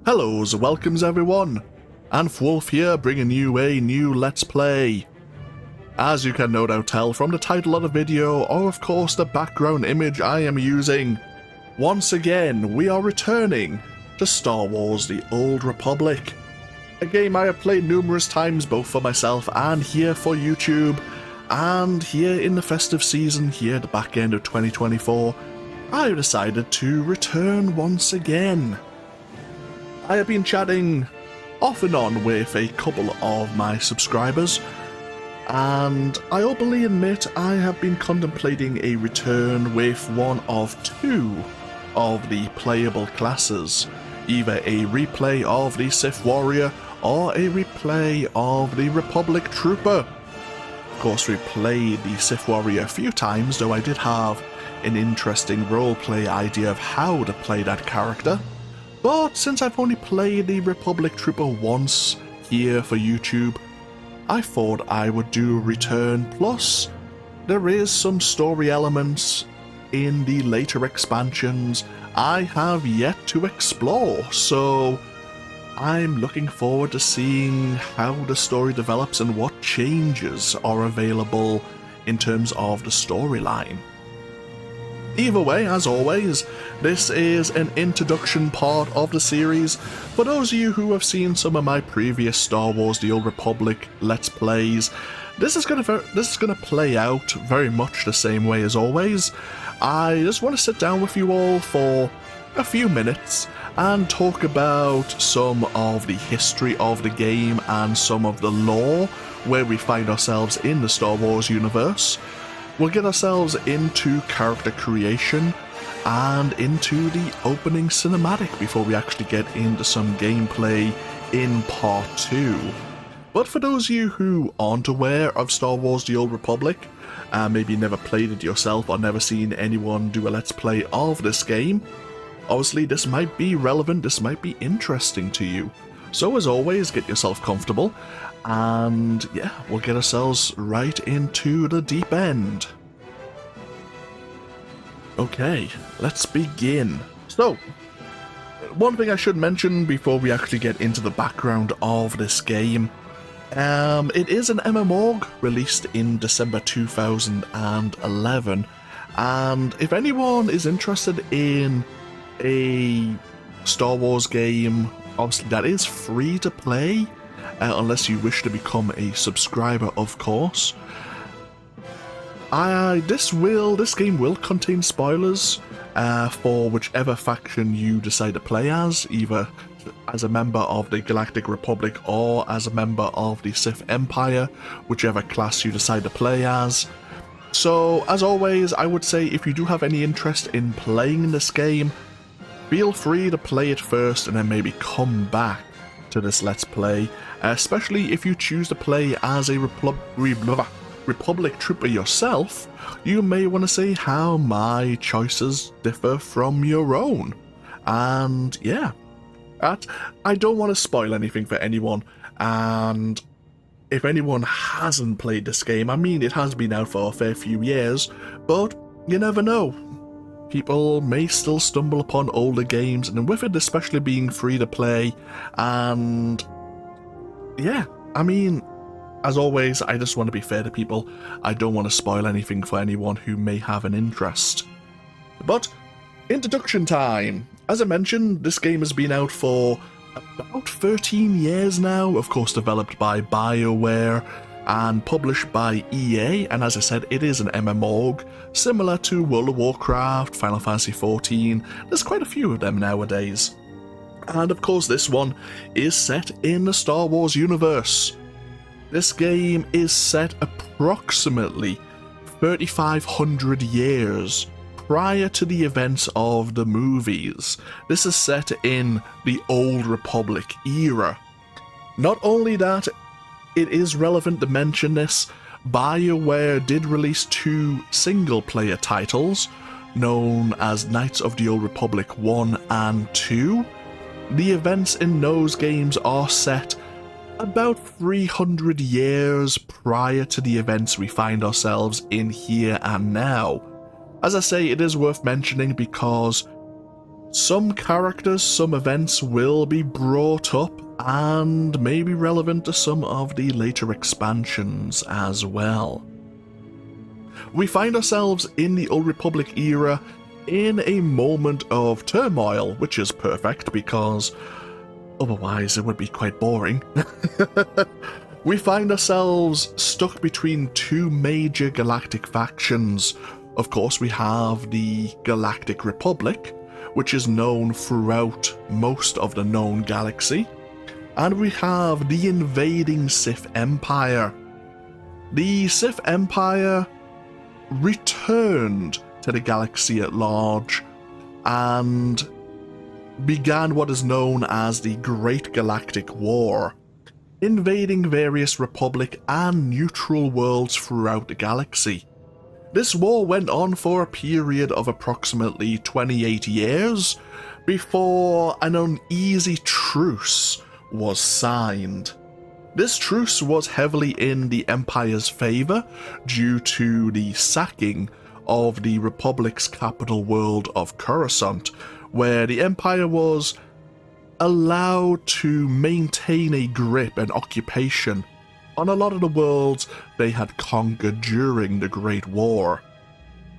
Hellos, welcomes everyone, and Wolf here bringing you a new Let's Play. As you can no doubt tell from the title of the video, or of course the background image I am using, once again we are returning to Star Wars The Old Republic. A game I have played numerous times both for myself and here for YouTube, and here in the festive season, here at the back end of 2024, I decided to return once again. I have been chatting off and on with a couple of my subscribers, and I openly admit I have been contemplating a return with one of two of the playable classes, either a replay of the Sith Warrior or a replay of the Republic Trooper. Of course, we played the Sith Warrior a few times, though I did have an interesting roleplay idea of how to play that character. But since I've only played the Republic Trooper once here for YouTube, I thought I would do a return. Plus, there is some story elements in the later expansions I have yet to explore, so I'm looking forward to seeing how the story develops and what changes are available in terms of the storyline. Either way, as always, this is an introduction part of the series. For those of you who have seen some of my previous Star Wars The Old Republic Let's Plays, this is gonna play out very much the same way as always. I just want to sit down with you all for a few minutes and talk about some of the history of the game and some of the lore where we find ourselves in the Star Wars universe. We'll get ourselves into character creation and into the opening cinematic before we actually get into some gameplay in part 2. But for those of you who aren't aware of Star Wars The Old Republic, and maybe never played it yourself or never seen anyone do a Let's Play of this game, obviously this might be relevant, this might be interesting to you. So as always, get yourself comfortable, and yeah, we'll get ourselves right into the deep end. Okay, let's begin. So, one thing I should mention before we actually get into the background of this game, it is an MMORG released in December 2011, and if anyone is interested in a Star Wars game, obviously that is free to play, unless you wish to become a subscriber, of course. This game will contain spoilers for whichever faction you decide to play as, either as a member of the Galactic Republic or as a member of the Sith Empire, whichever class you decide to play as. So, as always, I would say if you do have any interest in playing this game, feel free to play it first and then maybe come back to this Let's Play, especially if you choose to play as a Republic Trooper yourself. You may want to see how my choices differ from your own. And yeah, I don't want to spoil anything for anyone, and if anyone hasn't played this game, I mean it has been out for a fair few years, but you never know. People may still stumble upon older games, and with it especially being free to play, and yeah, I mean, as always, I just want to be fair to people. I don't want to spoil anything for anyone who may have an interest. But, introduction time! As I mentioned, this game has been out for about 13 years now, of course developed by BioWare and published by EA, and as I said, it is an MMORG, similar to World of Warcraft, Final Fantasy XIV, there's quite a few of them nowadays. And of course this one is set in the Star Wars universe. This game is set approximately 3,500 years prior to the events of the movies. This is set in the Old Republic era. Not only that, it is relevant to mention this, BioWare did release 2 single-player titles, known as Knights of the Old Republic 1 and 2. The events in those games are set about 300 years prior to the events we find ourselves in here and now. As I say, it is worth mentioning because some characters, some events will be brought up and may be relevant to some of the later expansions as well. We find ourselves in the Old Republic era in a moment of turmoil, which is perfect because otherwise it would be quite boring. We find ourselves stuck between two major galactic factions. Of course, we have the Galactic Republic, which is known throughout most of the known galaxy, and we have the invading Sith Empire. The Sith Empire returned to the galaxy at large and began what is known as the Great Galactic War, invading various Republic and neutral worlds throughout the galaxy. This war went on for a period of approximately 28 years before an uneasy truce was signed. This truce was heavily in the Empire's favour due to the sacking of the Republic's capital world of Coruscant, where the Empire was allowed to maintain a grip and occupation on a lot of the worlds they had conquered during the Great War.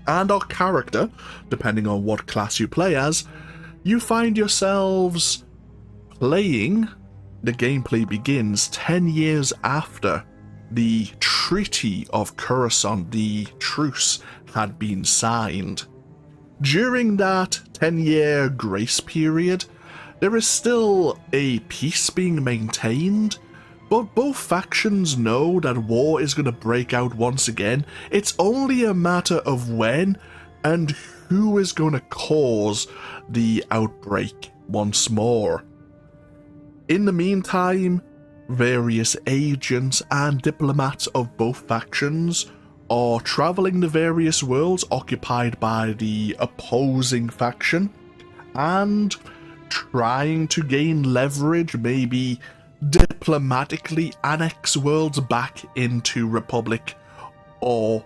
And our character, depending on what class you play as, you find yourselves playing. The gameplay begins 10 years after the Treaty of Coruscant, the truce, had been signed. During that 10-year grace period, there is still a peace being maintained, but both factions know that war is going to break out once again. It's only a matter of when and who is going to cause the outbreak once more. In the meantime, various agents and diplomats of both factions are traveling the various worlds occupied by the opposing faction and trying to gain leverage, maybe diplomatically annex worlds back into Republic, or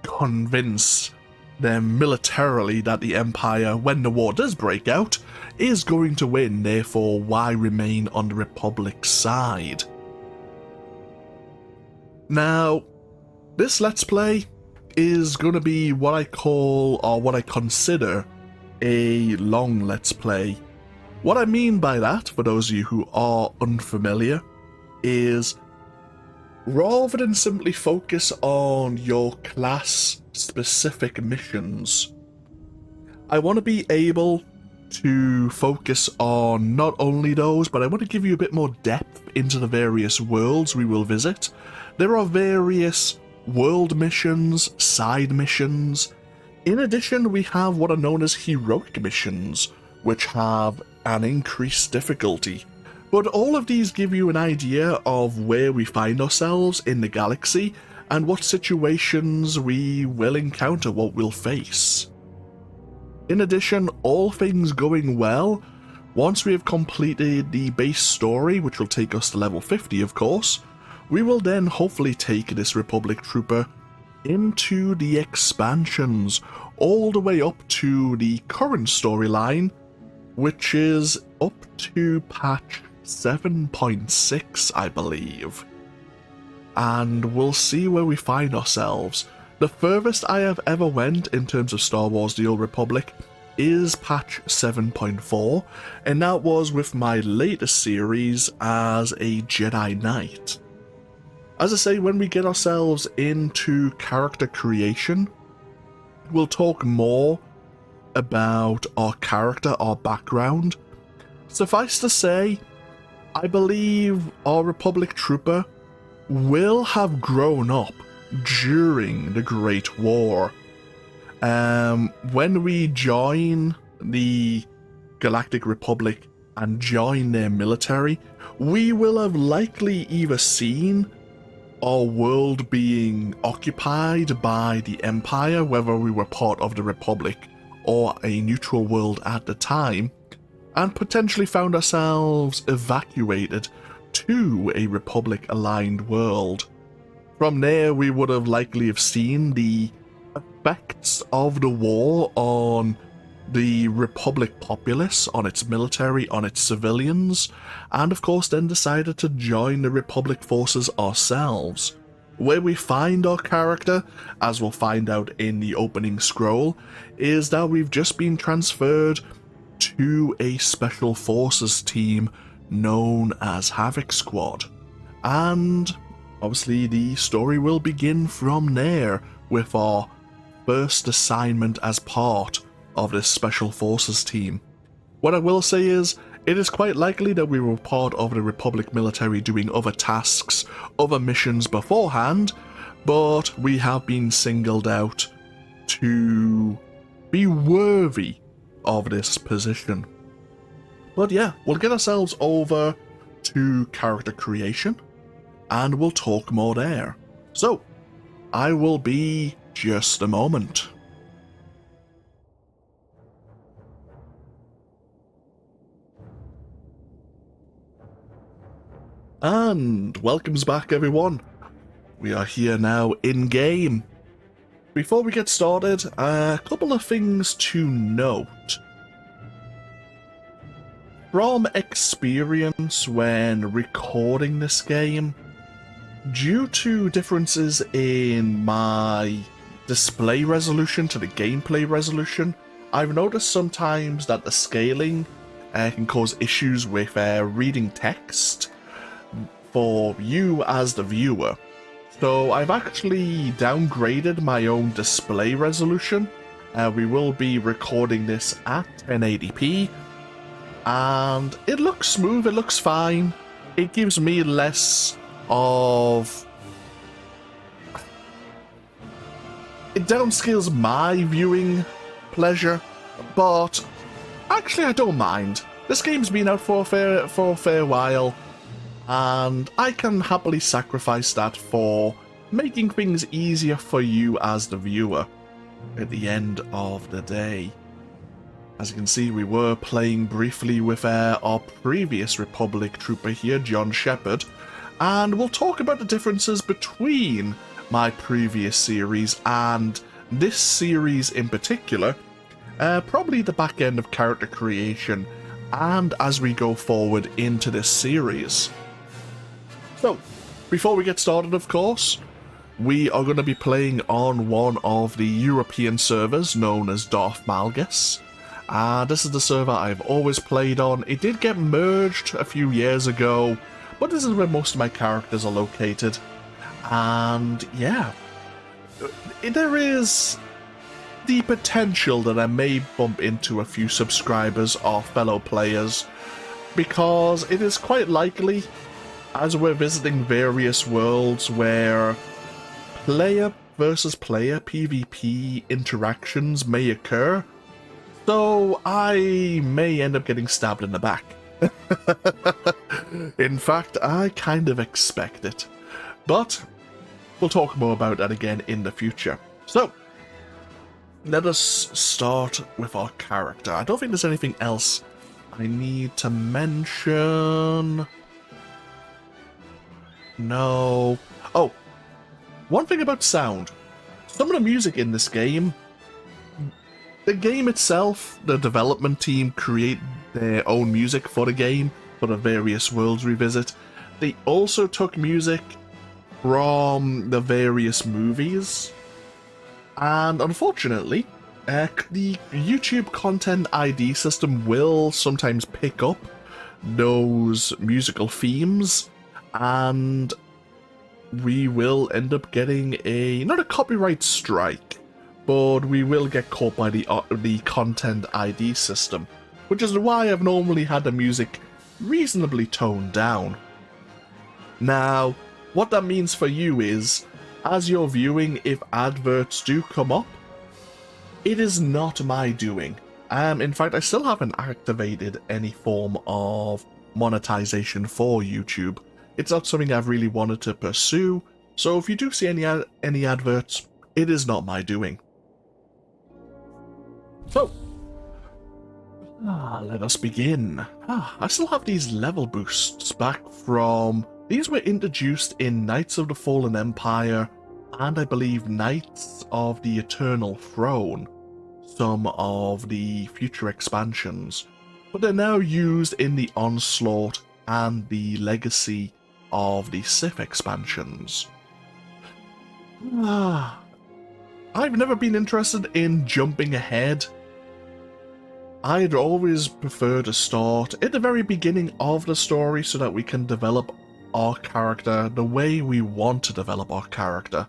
convince them militarily that the Empire, when the war does break out, is going to win, therefore why remain on the Republic's side? Now, this Let's Play is going to be what I call, or what I consider, a long Let's Play. What I mean by that, for those of you who are unfamiliar, is rather than simply focus on your class-specific missions, I want to be able to focus on not only those, but I want to give you a bit more depth into the various worlds we will visit. There are various world missions, side missions. In addition, we have what are known as heroic missions, which have an increased difficulty. But all of these give you an idea of where we find ourselves in the galaxy and what situations we will encounter, what we'll face. In addition, all things going well, once we have completed the base story, which will take us to level 50 of course, we will then hopefully take this Republic Trooper into the expansions, all the way up to the current storyline, which is up to patch 7.6, I believe. And we'll see where we find ourselves. The furthest I have ever went in terms of Star Wars The Old Republic is patch 7.4, and that was with my latest series as a Jedi Knight. As I say, when we get ourselves into character creation, we'll talk more about our character, our background. Suffice to say, I believe our Republic Trooper will have grown up during the Great War. When we join the Galactic Republic and join their military, we will have likely either seen our world being occupied by the Empire, whether we were part of the Republic or a neutral world at the time, and potentially found ourselves evacuated to a Republic-aligned world. From there, we would have likely have seen the effects of the war on the Republic populace, on its military, on its civilians, and of course then decided to join the Republic forces ourselves. Where we find our character, as we'll find out in the opening scroll, is that we've just been transferred to a special forces team known as Havoc Squad. And obviously the story will begin from there with our first assignment as part of this special forces team. What I will say is, it is quite likely that we were part of the Republic military doing other tasks, other missions beforehand, but we have been singled out to be worthy of this position. But yeah, we'll get ourselves over to character creation, and we'll talk more there. So, I will be just a moment. And welcomes back, everyone. We are here now in-game. Before we get started, a couple of things to note. From experience when recording this game, due to differences in my display resolution to the gameplay resolution, I've noticed sometimes that the scaling can cause issues with reading text for you as the viewer. So I've actually downgraded my own display resolution. We will be recording this at 1080p, and it looks smooth, it looks fine. It gives me less of... It downscales my viewing pleasure, but actually I don't mind. This game's been out for a fair while, and I can happily sacrifice that for making things easier for you as the viewer at the end of the day. As you can see, we were playing briefly with our previous Republic trooper here, John Shepard, and we'll talk about the differences between my previous series and this series in particular, probably the back end of character creation, and as we go forward into this series. So, before we get started, of course, we are going to be playing on one of the European servers known as Darth Malgus. This is the server I've always played on. It did get merged a few years ago, but this is where most of my characters are located. And yeah, there is the potential that I may bump into a few subscribers or fellow players, because it is quite likely, as we're visiting various worlds where player versus player PvP interactions may occur, so I may end up getting stabbed in the back. In fact, I kind of expect it. But we'll talk more about that again in the future. So, let us start with our character. I don't think there's anything else I need to mention. No. Oh, one thing about sound. Some of the music in this game, the game itself, the development team create their own music for the game, for the various worlds we visit. They also took music from the various movies, and unfortunately, the YouTube content ID system will sometimes pick up those musical themes, and we will end up getting not a copyright strike, but we will get caught by the content ID system, which is why I've normally had the music reasonably toned down. Now, what that means for you is, as you're viewing, if adverts do come up, it is not my doing. In fact, I still haven't activated any form of monetization for YouTube. It's not something I've really wanted to pursue, so if you do see any adverts, it is not my doing. So, let us begin. I still have these level boosts back from... These were introduced in Knights of the Fallen Empire, and I believe Knights of the Eternal Throne. some of the future expansions, but they're now used in the Onslaught and the Legacy of the Sith expansions. I've never been interested in jumping ahead. I'd always prefer to start at the very beginning of the story so that we can develop our character the way we want to develop our character.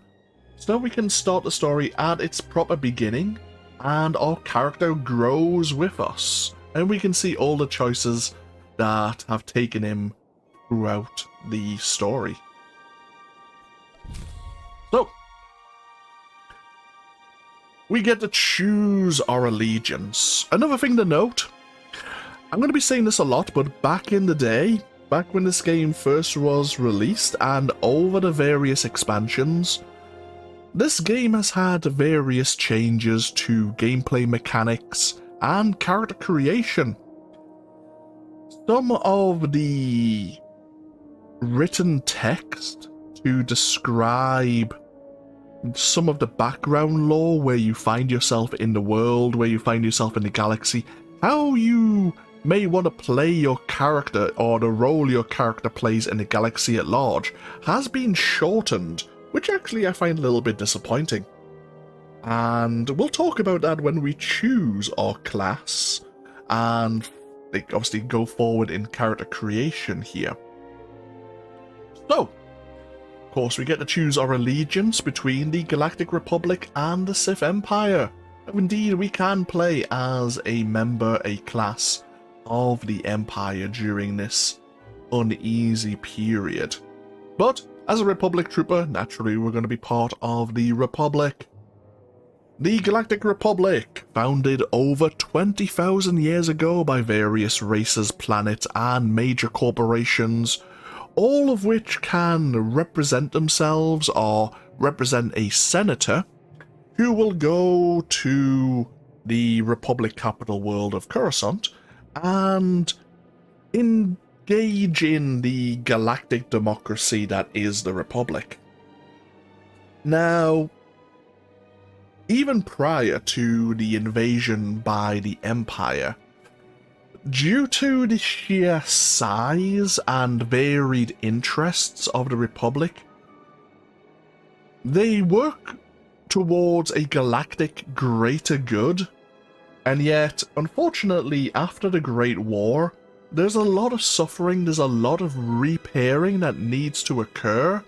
So that we can start the story at its proper beginning and our character grows with us. And we can see all the choices that have taken him throughout the story. So, we get to choose our allegiance. Another thing to note, I'm going to be saying this a lot, but back in the day, back when this game first was released and over the various expansions, this game has had various changes to gameplay mechanics and character creation. Some of the written text to describe some of the background lore, where you find yourself in the world, where you find yourself in the galaxy, how you may want to play your character or the role your character plays in the galaxy at large, has been shortened, which actually I find a little bit disappointing. And we'll talk about that when we choose our class and obviously go forward in character creation here. So, of course, we get to choose our allegiance between the Galactic Republic and the Sith Empire. And indeed, we can play as a member, a class of the Empire during this uneasy period. But as a Republic trooper, naturally we're going to be part of the Republic. The Galactic Republic, founded over 20,000 years ago by various races, planets, and major corporations, all of which can represent themselves or represent a senator who will go to the Republic capital world of Coruscant and engage in the galactic democracy that is the Republic. Now, even prior to the invasion by the Empire, due to the sheer size and varied interests of the Republic, they work towards a galactic greater good, and yet, unfortunately, after the Great War, there's a lot of suffering, there's a lot of repairing that needs to occur,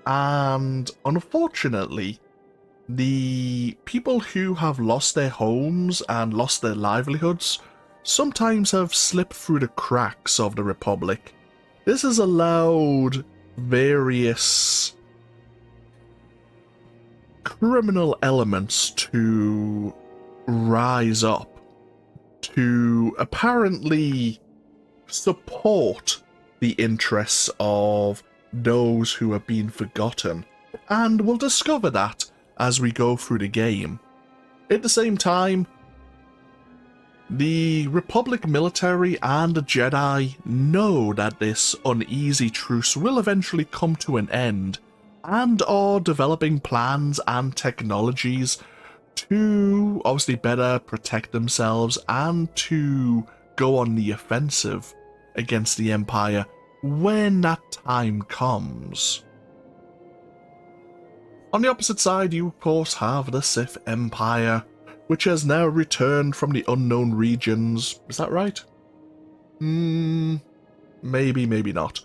and unfortunately, the people who have lost their homes and lost their livelihoods sometimes have slipped through the cracks of the Republic. This has allowed various criminal elements to rise up to apparently support the interests of those who have been forgotten, and we'll discover that as we go through the game. At the same time, the Republic military and the Jedi know that this uneasy truce will eventually come to an end, and are developing plans and technologies to obviously better protect themselves and to go on the offensive against the Empire when that time comes. On the opposite side, you of course have the Sith Empire, which has now returned from the unknown regions. Is that right? Maybe, maybe not.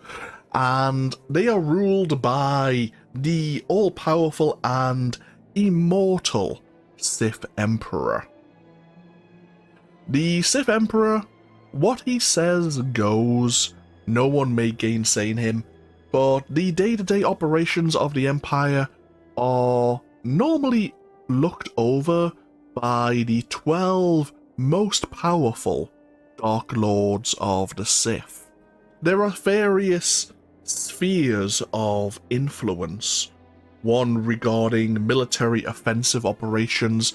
And they are ruled by the all-powerful and immortal Sith Emperor. The Sith Emperor, what he says goes. No one may gainsay him, but the day-to-day operations of the Empire are normally looked over by the 12 most powerful Dark Lords of the Sith. There are various spheres of influence, one regarding military offensive operations,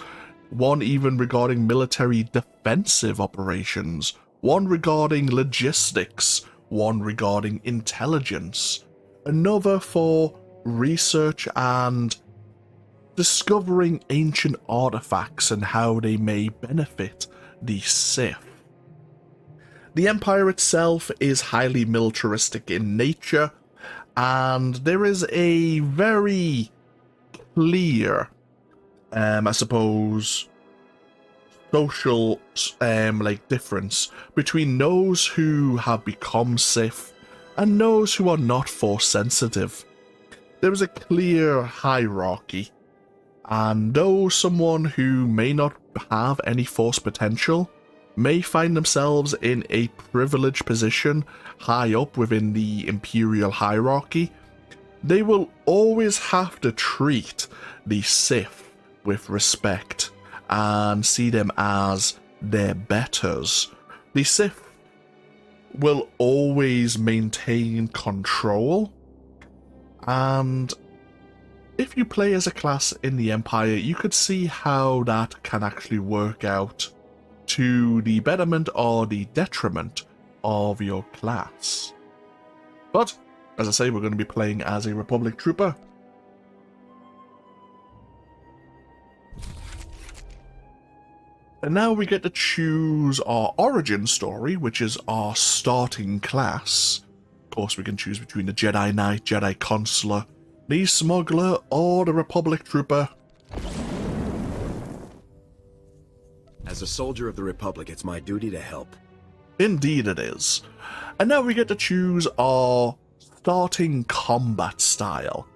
one even regarding military defensive operations, one regarding logistics, one regarding intelligence, another for research and discovering ancient artifacts and how they may benefit the Sith. The Empire itself is highly militaristic in nature, and there is a very clear, I suppose, social difference between those who have become Sith and those who are not Force sensitive. There is a clear hierarchy, and though someone who may not have any Force potential may find themselves in a privileged position high up within the Imperial hierarchy, they will always have to treat the Sith with respect and see them as their betters. The Sith will always maintain control, and if you play as a class in the Empire, you could see how that can actually work out to the betterment or the detriment of your class. But, as I say, we're going to be playing as a Republic trooper. And now we get to choose our origin story, which is our starting class. Of course, we can choose between the Jedi Knight, Jedi Consular, the Smuggler, or the Republic trooper. As a soldier of the Republic, it's my duty to help. Indeed it is. And now we get to choose our starting combat style.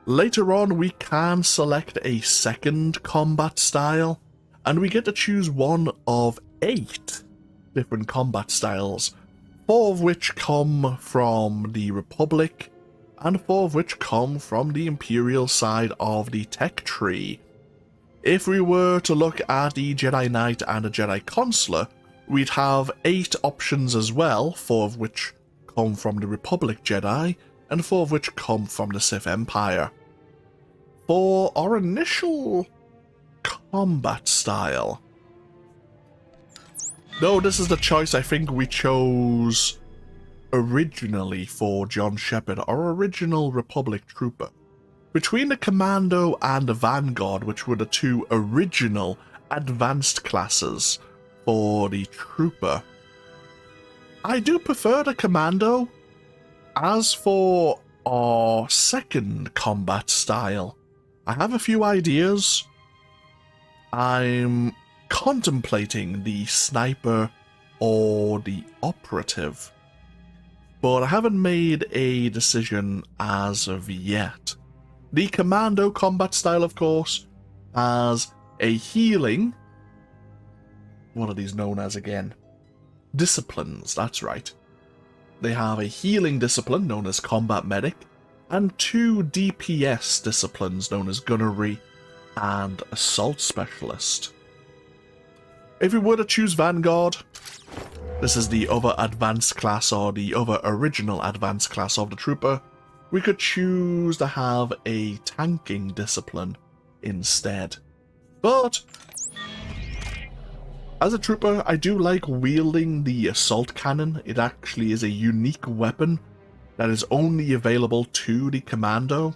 Later on, we can select a second combat style, and we get to choose one of 8 different combat styles, 4 of which come from the Republic, and 4 of which come from the Imperial side of the tech tree. If we were to look at the Jedi Knight and the Jedi Consular, we'd have 8 options as well, 4 of which come from the Republic Jedi, and 4 of which come from the Sith Empire. For our initial combat style, though this is the choice I think we chose originally for John Shepard, our original Republic trooper. Between the Commando and the Vanguard, which were the 2 original advanced classes for the trooper, I do prefer the Commando. As for our second combat style, I have a few ideas. I'm contemplating the Sniper or the Operative, but I haven't made a decision as of yet. The Commando combat style, of course, has a healing. What are these known as again? Disciplines, that's right. They have a healing discipline known as Combat Medic, and 2 DPS disciplines known as Gunnery and Assault Specialist. If we were to choose Vanguard, this is the other advanced class or the other original advanced class of the trooper, we could choose to have a tanking discipline instead. But as a trooper, I do like wielding the assault cannon. It actually is a unique weapon that is only available to the Commando.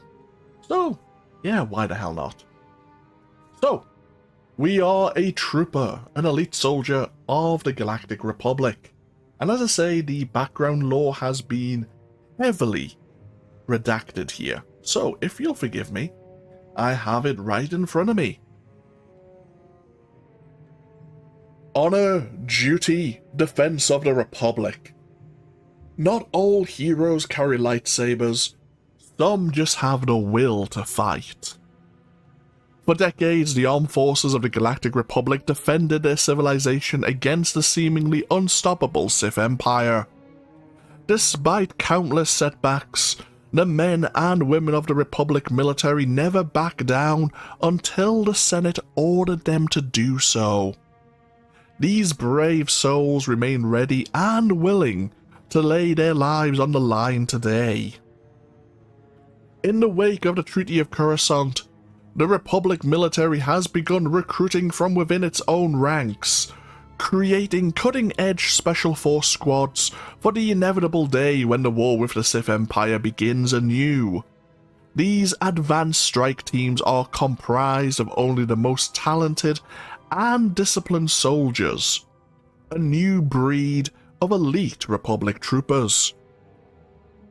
So, yeah, why the hell not? So, we are a trooper, an elite soldier of the Galactic Republic. And as I say, the background lore has been heavily redacted here. So, if you'll forgive me, I have it right in front of me. Honor, duty, defense of the Republic. Not all heroes carry lightsabers. Some just have the will to fight. For decades, the armed forces of the Galactic Republic defended their civilization against the seemingly unstoppable Sith Empire. Despite countless setbacks, the men and women of the Republic military never backed down until the Senate ordered them to do so. These brave souls remain ready and willing to lay their lives on the line today. In the wake of the Treaty of Coruscant, the Republic military has begun recruiting from within its own ranks, creating cutting-edge special force squads for the inevitable day when the war with the Sith Empire begins anew. These advanced strike teams are comprised of only the most talented and disciplined soldiers, a new breed of elite Republic troopers.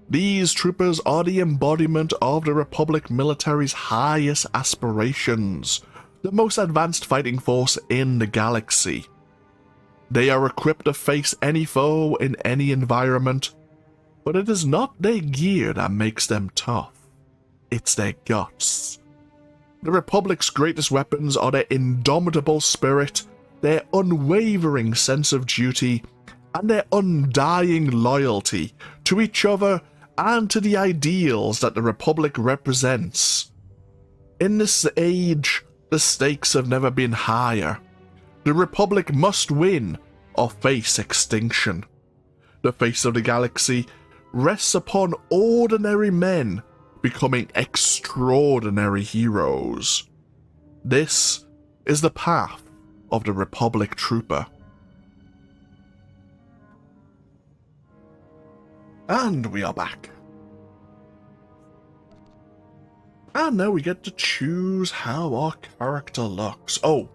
These troopers are the embodiment of the Republic military's highest aspirations, the most advanced fighting force in the galaxy. They are equipped to face any foe in any environment, but it is not their gear that makes them tough, it's their guts. The Republic's greatest weapons are their indomitable spirit, their unwavering sense of duty, and their undying loyalty to each other and to the ideals that the Republic represents. In this age, the stakes have never been higher. The Republic must win or face extinction. The face of the galaxy rests upon ordinary men becoming extraordinary heroes. This is the path of the Republic Trooper. And we are back. And now we get to choose how our character looks. Oh,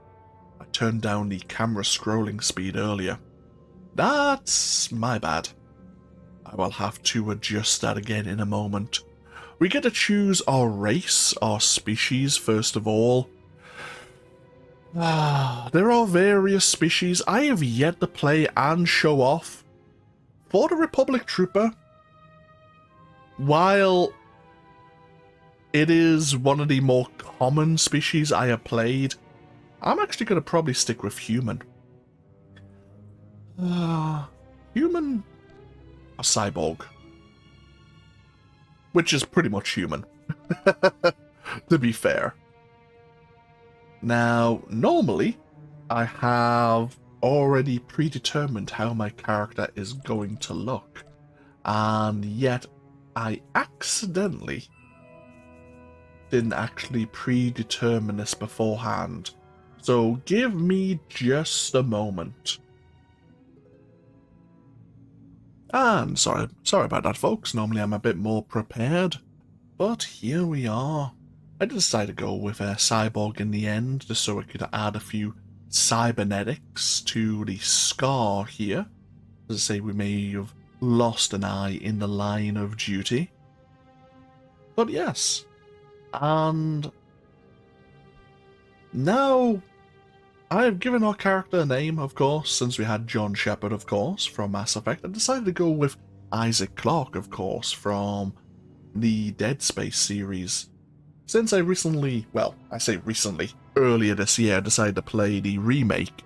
I turned down the camera scrolling speed earlier. That's my bad. I will have to adjust that again in a moment. We get to choose our race, our species first of all. There are various species I have yet to play and show off. For the Republic Trooper, while it is one of the more common species I have played, I'm actually going to probably stick with human. Human or cyborg? Which is pretty much human, to be fair. Now, normally, I have already predetermined how my character is going to look, and yet I accidentally didn't actually predetermine this beforehand, so give me just a moment. And sorry about that, folks. Normally I'm a bit more prepared, but here we are. I decided to go with a cyborg in the end, just so I could add a few cybernetics to the scar here. As I say, we may have lost an eye in the line of duty. But yes, and now I've given our character a name, of course, since we had John Shepard, of course, from Mass Effect. I decided to go with Isaac Clarke, of course, from the Dead Space series. Since I recently, well, I say recently, earlier this year, I decided to play the remake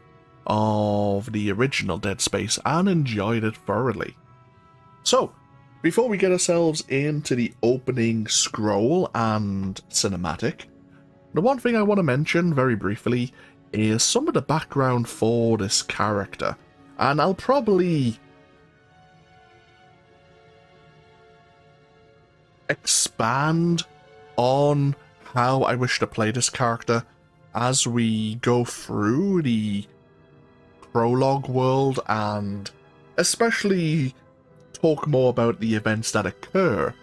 of the original Dead Space and enjoyed it thoroughly. So, before we get ourselves into the opening scroll and cinematic, the one thing I want to mention very briefly is some of the background for this character, and I'll probably expand on how I wish to play this character as we go through the prologue world, and especially talk more about the events that occur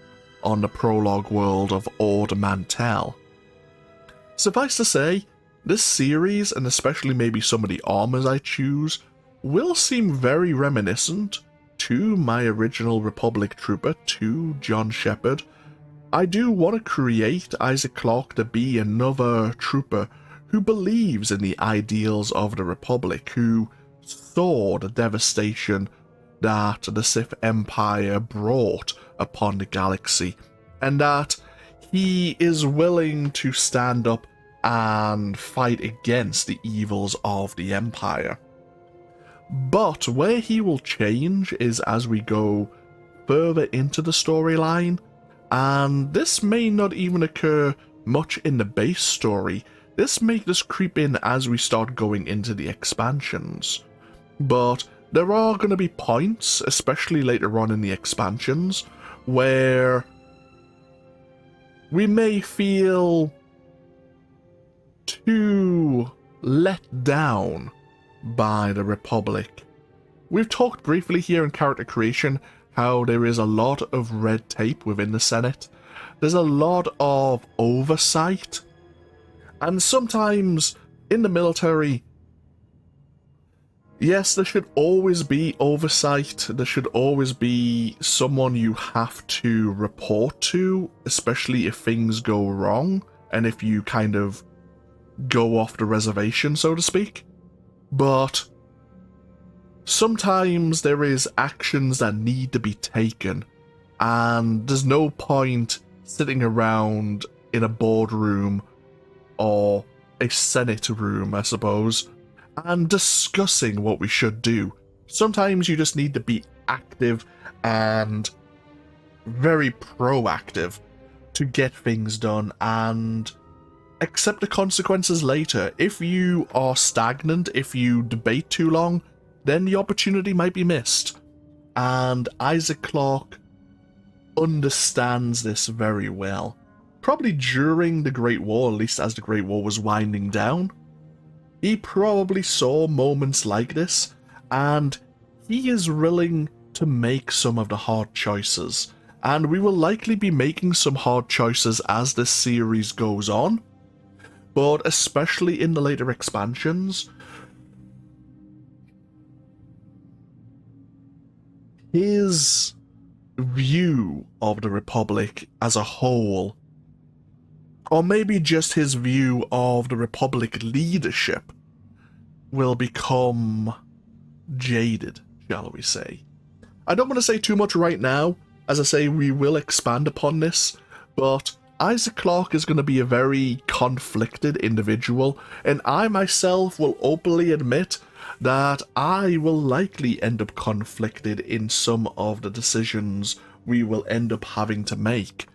on the prologue world of Ord Mantell. Suffice to say, this series, and especially maybe some of the armors I choose, will seem very reminiscent to my original Republic Trooper, to John Shepard. I do want to create Isaac Clarke to be another trooper who believes in the ideals of the Republic, who saw the devastation that the Sith Empire brought upon the galaxy, and that he is willing to stand up and fight against the evils of the Empire. But where he will change is as we go further into the storyline, and this may not even occur much in the base story. This may just creep in as we start going into the expansions. But there are going to be points, especially later on in the expansions, where we may feel too let down by the Republic. We've talked briefly here in character creation how there is a lot of red tape within the Senate. There's a lot of oversight. And sometimes in the military, yes, there should always be oversight. There should always be someone you have to report to, especially if things go wrong and if you kind of go off the reservation, so to speak. But sometimes there is actions that need to be taken, and there's no point sitting around in a boardroom or a Senate room, I suppose, and discussing what we should do. Sometimes you just need to be active and very proactive to get things done and accept the consequences later. If you are stagnant, if you debate too long, then the opportunity might be missed. And Isaac Clarke understands this very well. Probably during the Great War, at least as the Great War was winding down, he probably saw moments like this, and he is willing to make some of the hard choices. And we will likely be making some hard choices as this series goes on, but especially in the later expansions, his view of the Republic as a whole, or maybe just his view of the Republic leadership, will become jaded, shall we say. I don't want to say too much right now. As I say, we will expand upon this, but Isaac Clarke is going to be a very conflicted individual, and I myself will openly admit that I will likely end up conflicted in some of the decisions we will end up having to make.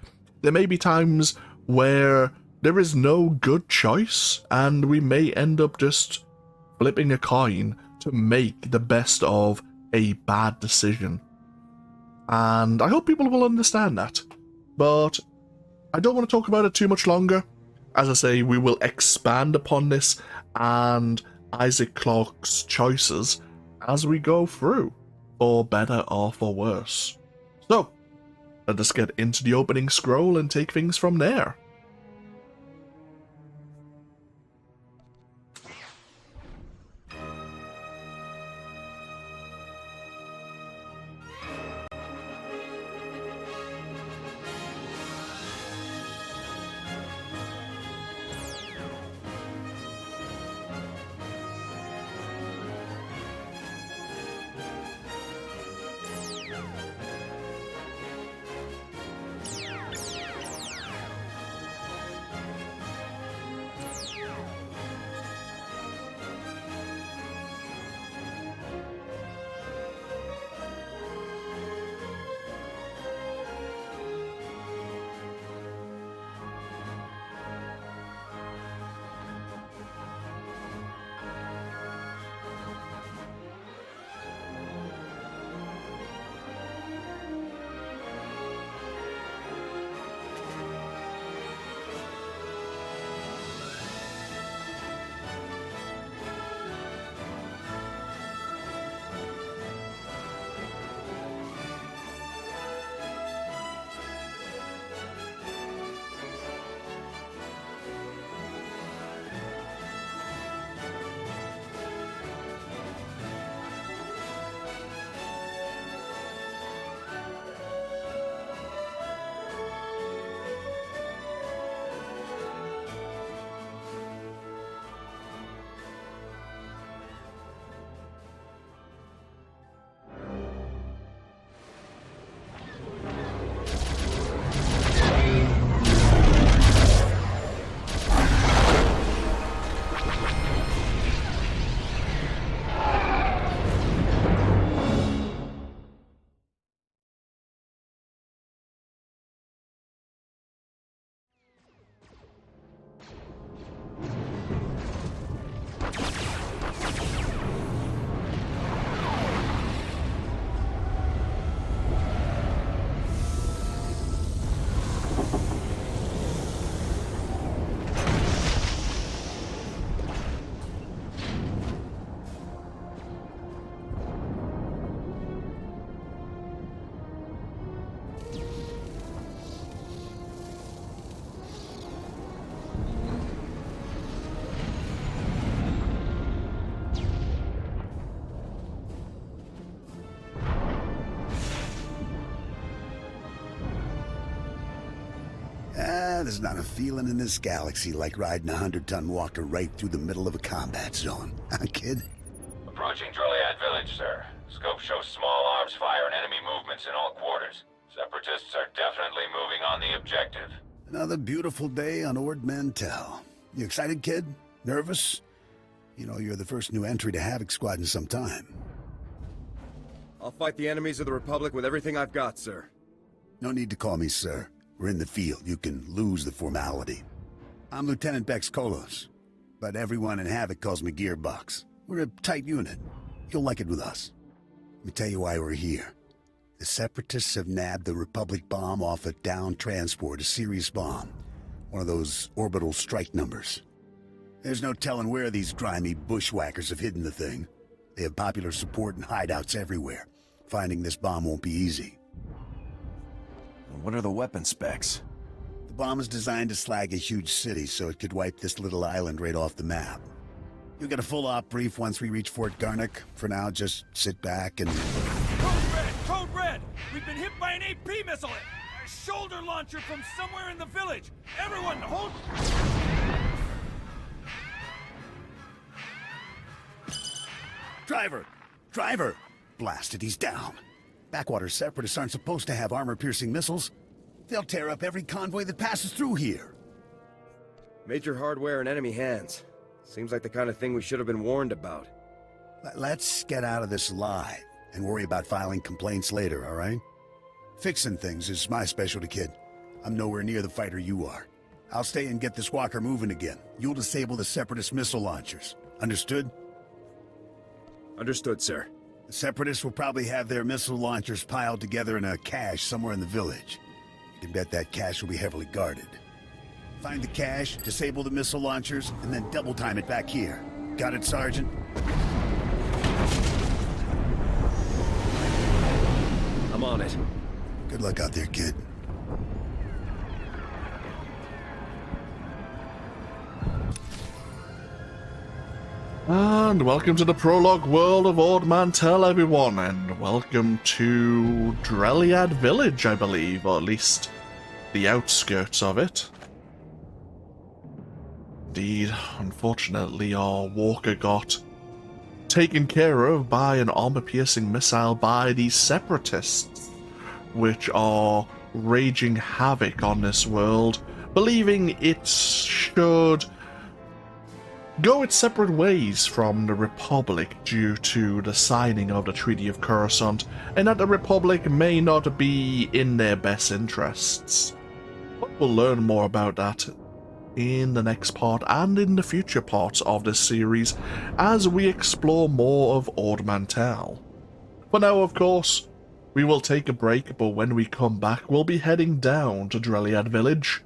There may be times where there is no good choice, and we may end up just flipping a coin to make the best of a bad decision. And I hope people will understand that. But I don't want to talk about it too much longer. As I say, we will expand upon this and Isaac Clarke's choices as we go through, for better or for worse. So, let us get into the opening scroll and take things from there. there's not a feeling in this galaxy like riding a 100-ton walker right through the middle of a combat zone. Huh, kid? Approaching Driliad Village, sir. Scope shows small arms fire and enemy movements in all quarters. Separatists are definitely moving on the objective. Another beautiful day on Ord Mantell. You excited, kid? Nervous? You know, you're the first new entry to Havoc Squad in some time. I'll fight the enemies of the Republic with everything I've got, sir. No need to call me sir. We're in the field. You can lose the formality. I'm Lieutenant Bex Kolos, but everyone in Havoc calls me Gearbox. We're a tight unit. You'll like it with us. Let me tell you why we're here. The Separatists have nabbed the Republic bomb off a downed transport, a Series bomb. One of those orbital strike numbers. There's no telling where these grimy bushwhackers have hidden the thing. They have popular support and hideouts everywhere. Finding this bomb won't be easy. What are the weapon specs? The bomb is designed to slag a huge city, so it could wipe this little island right off the map. You'll get a full op brief once we reach Fort Garnick. For now, just sit back and... Code Red! Code Red! We've been hit by an AP missile! A shoulder launcher from somewhere in the village! Everyone, hold... Driver! Driver! Blasted, he's down. Backwater Separatists aren't supposed to have armor-piercing missiles. They'll tear up every convoy that passes through here. Major hardware in enemy hands. Seems like the kind of thing we should have been warned about. Let's get out of this live and worry about filing complaints later, all right? Fixing things is my specialty, kid. I'm nowhere near the fighter you are. I'll stay and get this walker moving again. You'll disable the Separatist missile launchers. Understood? Understood, sir. The Separatists will probably have their missile launchers piled together in a cache somewhere in the village. You can bet that cache will be heavily guarded. Find the cache, disable the missile launchers, and then double time it back here. Got it, Sergeant? I'm on it. Good luck out there, kid. And welcome to the prologue world of Ord Mantell, everyone, and welcome to Driliad Village, I believe, or at least the outskirts of it. Indeed, unfortunately, our walker got taken care of by an armor-piercing missile by the Separatists, which are raging havoc on this world, believing it should go its separate ways from the Republic due to the signing of the Treaty of Coruscant, and that the Republic may not be in their best interests. But we'll learn more about that in the next part and in the future parts of this series as we explore more of Ord Mantell. For now, of course, we will take a break, but when we come back, we'll be heading down to Driliad Village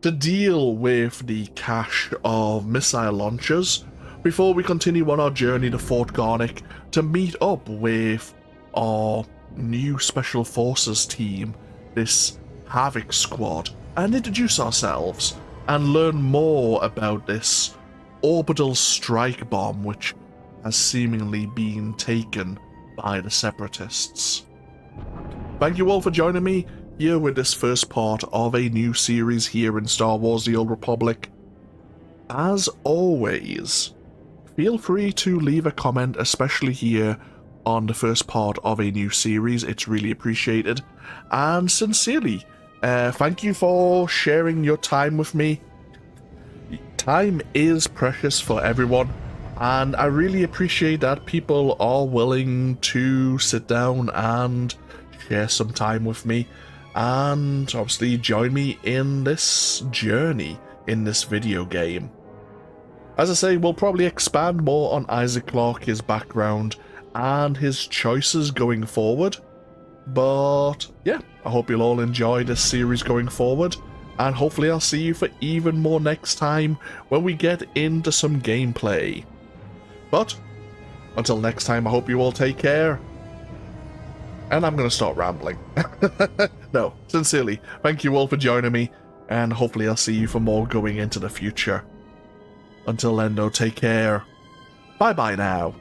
to deal with the cache of missile launchers before we continue on our journey to Fort Garnick to meet up with our new Special Forces team, this Havoc Squad, and introduce ourselves and learn more about this orbital strike bomb which has seemingly been taken by the Separatists. Thank you all for joining me here with this first part of a new series here in Star Wars: The Old Republic. As always, feel free to leave a comment, especially here on the first part of a new series. It's really appreciated. And sincerely, thank you for sharing your time with me. Time is precious for everyone, and I really appreciate that people are willing to sit down and share some time with me, and obviously join me in this journey in this video game. As I say, we'll probably expand more on Isaac Clarke, his background, and his choices going forward. But yeah, I hope you'll all enjoy this series going forward, and hopefully I'll see you for even more next time when we get into some gameplay. But until next time, I hope you all take care. And I'm going to start rambling. No, sincerely, thank you all for joining me, and hopefully I'll see you for more going into the future. Until then, though, take care. Bye-bye now.